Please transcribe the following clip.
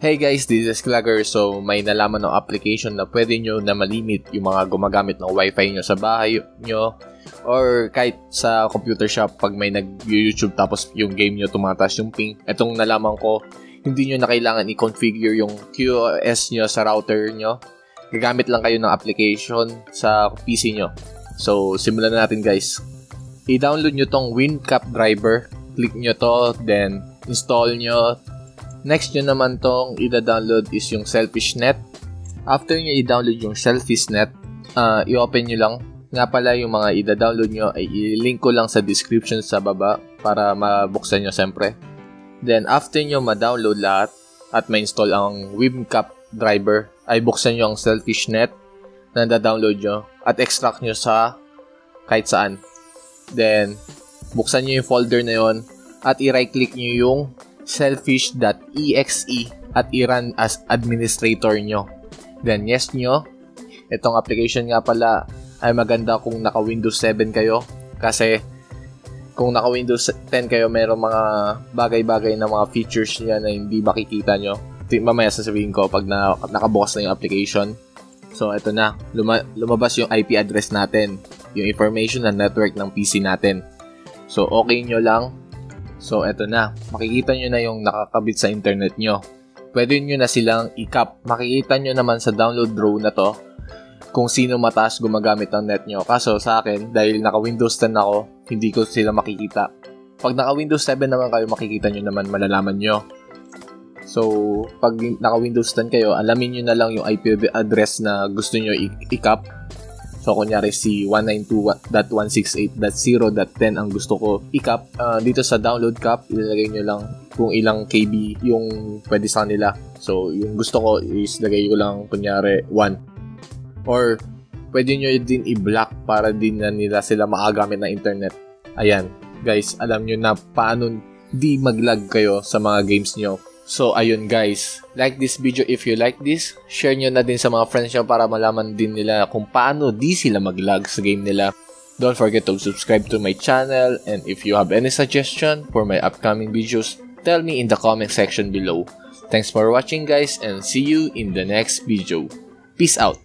Hey guys, this is Clagger. So may nalaman ng application na pwede nyo na malimit yung mga gumagamit ng wifi nyo sa bahay nyo or kahit sa computer shop pag may nag-YouTube tapos yung game nyo tumataas yung ping. Etong nalaman ko, hindi nyo na kailangan i-configure yung QoS nyo sa router nyo. Gagamit lang kayo ng application sa PC nyo. So simulan na natin guys. I-download nyo tong WinCap driver. Click nyo to, then install nyo. Next nyo naman tong i-download is yung SelfishNet. After nyo i-download yung SelfishNet, i-open nyo lang. Nga pala yung mga i-download nyo ay i-link ko lang sa description sa baba para mabuksan nyo siyempre. Then after nyo ma-download lahat at ma-install ang WinCap driver, ay buksan nyo ang SelfishNet na na-download nyo at extract nyo sa kahit saan. Then buksan nyo yung folder na yon at i-right click nyo yung selfish.exe at i-run as administrator nyo. Then yes nyo. Itong application nga pala ay maganda kung naka Windows 7 kayo kasi kung naka Windows 10 kayo mayroong mga bagay-bagay na mga features niya na hindi makikita nyo. Mamaya sasabihin ko pag nakabukas na yung application. So ito na, lumabas yung IP address natin, yung information na network ng PC natin. So okay nyo lang. So, eto na. Makikita nyo na yung nakakabit sa internet nyo. Pwede nyo na silang i-cap. Makikita nyo naman sa download row na to kung sino mataas gumagamit ng net nyo. Kaso sa akin, dahil naka-Windows 10 ako, hindi ko sila makikita. Pag naka-Windows 7 naman kayo, makikita nyo naman, malalaman nyo. So, pag naka-Windows 10 kayo, alamin nyo na lang yung IP address na gusto nyo i-cap. So, kunyari si 192.168.0.10 ang gusto ko i-cap. Dito sa download cap, ilalagay nyo lang kung ilang KB yung pwede sa kanila. So, yung gusto ko is lagay ko lang kunyari 1. Or, pwede nyo din i-block para din na nila sila makagamit ng internet. Ayan, guys, alam nyo na paano di mag-lag kayo sa mga games nyo. So, ayun guys. Like this video if you like this. Share nyo na din sa mga friends nyo para malaman din nila kung paano di sila mag-lag sa game nila. Don't forget to subscribe to my channel. And if you have any suggestion for my upcoming videos, tell me in the comment section below. Thanks for watching guys and see you in the next video. Peace out.